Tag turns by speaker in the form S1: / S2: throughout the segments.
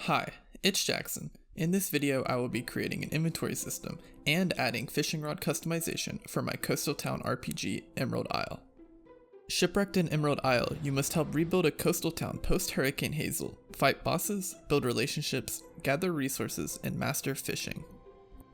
S1: Hi, it's Jackson. In this video, I will be creating an inventory system and adding fishing rod customization for my coastal town RPG, Emerald Isle. Shipwrecked in Emerald Isle, you must help rebuild a coastal town post Hurricane Hazel, fight bosses, build relationships, gather resources, and master fishing.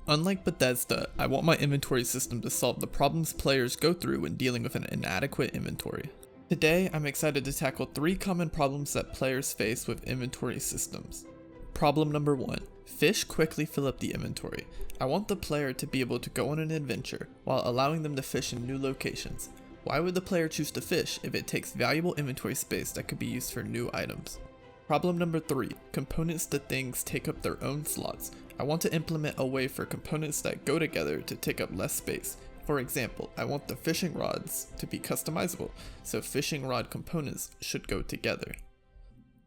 S1: Unlike Bethesda, I want my inventory system to solve the problems players go through when dealing with an inadequate inventory. Today, I'm excited to tackle 3 common problems that players face with inventory systems. Problem number 1. Fish quickly fill up the inventory. I want the player to be able to go on an adventure while allowing them to fish in new locations. Why would the player choose to fish if it takes valuable inventory space that could be used for new items? Problem number 3. Components to things take up their own slots. I want to implement a way for components that go together to take up less space. For example, I want the fishing rods to be customizable, so fishing rod components should go together.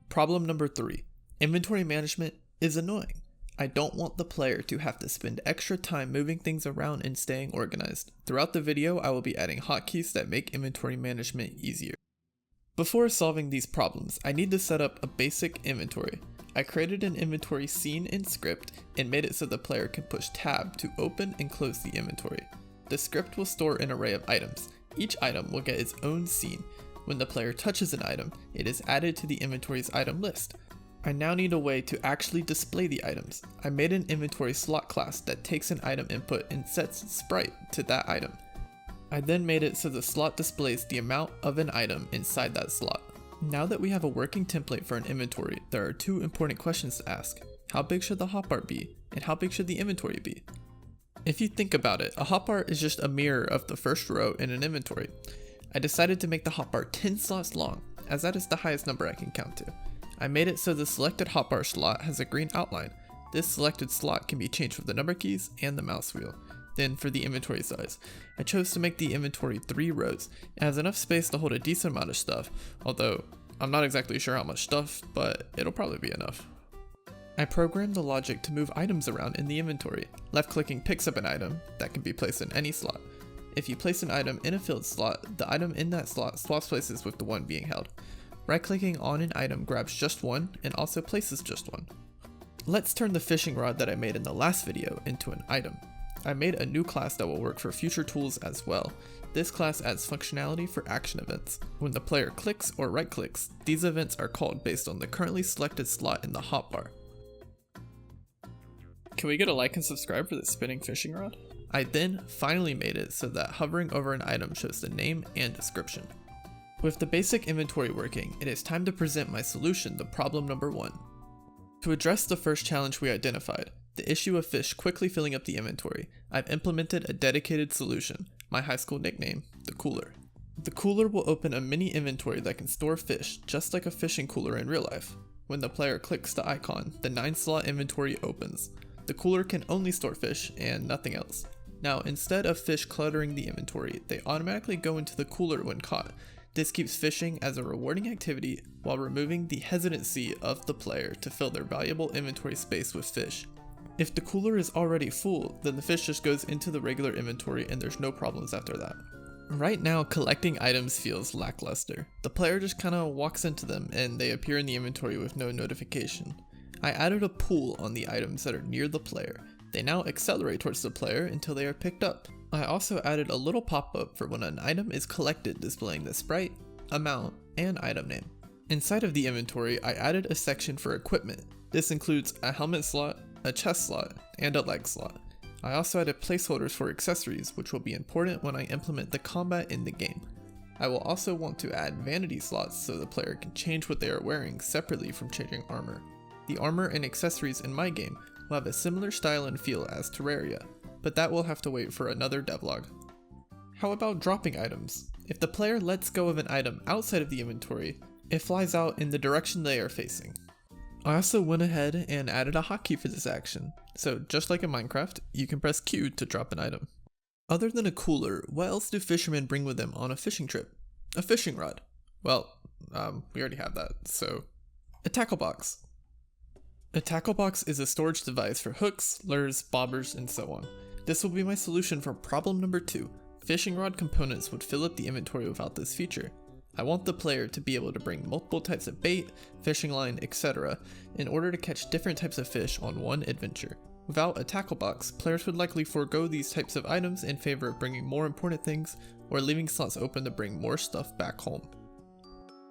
S1: Problem number 3. Inventory management is annoying. I don't want the player to have to spend extra time moving things around and staying organized. Throughout the video, I will be adding hotkeys that make inventory management easier. Before solving these problems, I need to set up a basic inventory. I created an inventory scene in script and made it so the player can push tab to open and close the inventory. The script will store an array of items. Each item will get its own scene. When the player touches an item, it is added to the inventory's item list. I now need a way to actually display the items. I made an inventory slot class that takes an item input and sets its sprite to that item. I then made it so the slot displays the amount of an item inside that slot. Now that we have a working template for an inventory, there are 2 important questions to ask. How big should the hotbar be? And how big should the inventory be? If you think about it, a hotbar is just a mirror of the first row in an inventory. I decided to make the hotbar 10 slots long, as that is the highest number I can count to. I made it so the selected hotbar slot has a green outline. This selected slot can be changed with the number keys and the mouse wheel. Then for the inventory size, I chose to make the inventory 3 rows. It has enough space to hold a decent amount of stuff, although I'm not exactly sure how much stuff, but it'll probably be enough. I programmed the logic to move items around in the inventory. Left clicking picks up an item that can be placed in any slot. If you place an item in a filled slot, the item in that slot swaps places with the one being held. Right clicking on an item grabs just one and also places just one. Let's turn the fishing rod that I made in the last video into an item. I made a new class that will work for future tools as well. This class adds functionality for action events. When the player clicks or right clicks, these events are called based on the currently selected slot in the hotbar. Can we get a like and subscribe for this spinning fishing rod? I then finally made it so that hovering over an item shows the name and description. With the basic inventory working, it is time to present my solution to problem number 1. To address the first challenge we identified, the issue of fish quickly filling up the inventory, I've implemented a dedicated solution, my high school nickname, the Cooler. The Cooler will open a mini inventory that can store fish just like a fishing cooler in real life. When the player clicks the icon, the 9-slot inventory opens. The Cooler can only store fish and nothing else. Now, instead of fish cluttering the inventory, they automatically go into the Cooler when caught. This keeps fishing as a rewarding activity while removing the hesitancy of the player to fill their valuable inventory space with fish. If the cooler is already full, then the fish just goes into the regular inventory and there's no problems after that. Right now, collecting items feels lackluster. The player just kinda walks into them and they appear in the inventory with no notification. I added a pool on the items that are near the player. They now accelerate towards the player until they are picked up. I also added a little pop-up for when an item is collected, displaying the sprite, amount, and item name. Inside of the inventory, I added a section for equipment. This includes a helmet slot, a chest slot, and a leg slot. I also added placeholders for accessories, which will be important when I implement the combat in the game. I will also want to add vanity slots so the player can change what they are wearing separately from changing armor. The armor and accessories in my game will have a similar style and feel as Terraria, but that will have to wait for another devlog. How about dropping items? If the player lets go of an item outside of the inventory, it flies out in the direction they are facing. I also went ahead and added a hotkey for this action, so just like in Minecraft, you can press Q to drop an item. Other than a cooler, what else do fishermen bring with them on a fishing trip? A fishing rod. Well, we already have that, so a Tacklebox. A Tacklebox is a storage device for hooks, lures, bobbers, and so on. This will be my solution for problem number 2. Fishing rod components would fill up the inventory without this feature. I want the player to be able to bring multiple types of bait, fishing line, etc. in order to catch different types of fish on one adventure. Without a tackle box, players would likely forego these types of items in favor of bringing more important things or leaving slots open to bring more stuff back home.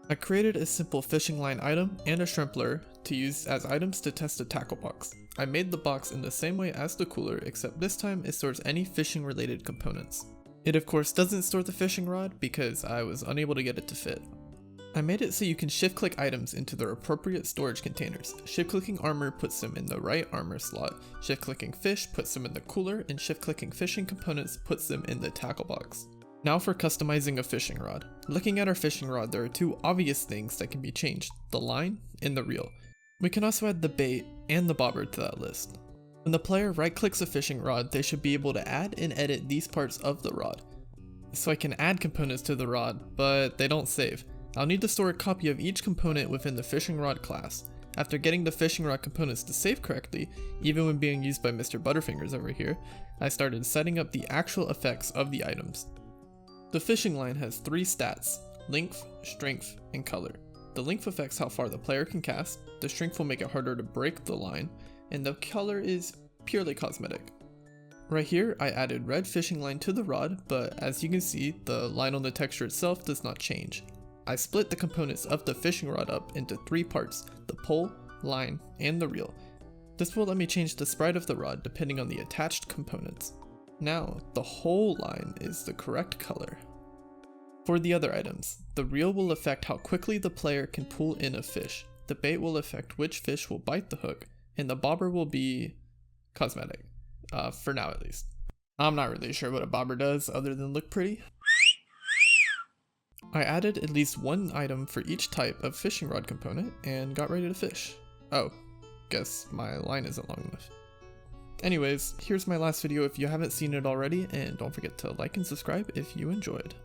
S1: I created a simple fishing line item and a shrimp lure to use as items to test a tackle box. I made the box in the same way as the cooler, except this time it stores any fishing related components. It of course doesn't store the fishing rod because I was unable to get it to fit. I made it so you can shift click items into their appropriate storage containers. Shift clicking armor puts them in the right armor slot, shift clicking fish puts them in the cooler, and shift clicking fishing components puts them in the tackle box. Now for customizing a fishing rod. Looking at our fishing rod, there are two obvious things that can be changed, the line and the reel. We can also add the bait and the bobber to that list. When the player right clicks a fishing rod, they should be able to add and edit these parts of the rod. So I can add components to the rod, but they don't save. I'll need to store a copy of each component within the fishing rod class. After getting the fishing rod components to save correctly, even when being used by Mr. Butterfingers over here, I started setting up the actual effects of the items. The fishing line has 3 stats: length, strength, and color. The length affects how far the player can cast, the strength will make it harder to break the line, and the color is purely cosmetic. Right here, I added red fishing line to the rod, but as you can see, the line on the texture itself does not change. I split the components of the fishing rod up into 3 parts, the pole, line, and the reel. This will let me change the sprite of the rod depending on the attached components. Now, the whole line is the correct color. For the other items, the reel will affect how quickly the player can pull in a fish, the bait will affect which fish will bite the hook, and the bobber will be cosmetic, for now at least. I'm not really sure what a bobber does other than look pretty. I added at least one item for each type of fishing rod component and got ready to fish. Oh, guess my line isn't long enough. Anyways, here's my last video if you haven't seen it already, and don't forget to like and subscribe if you enjoyed.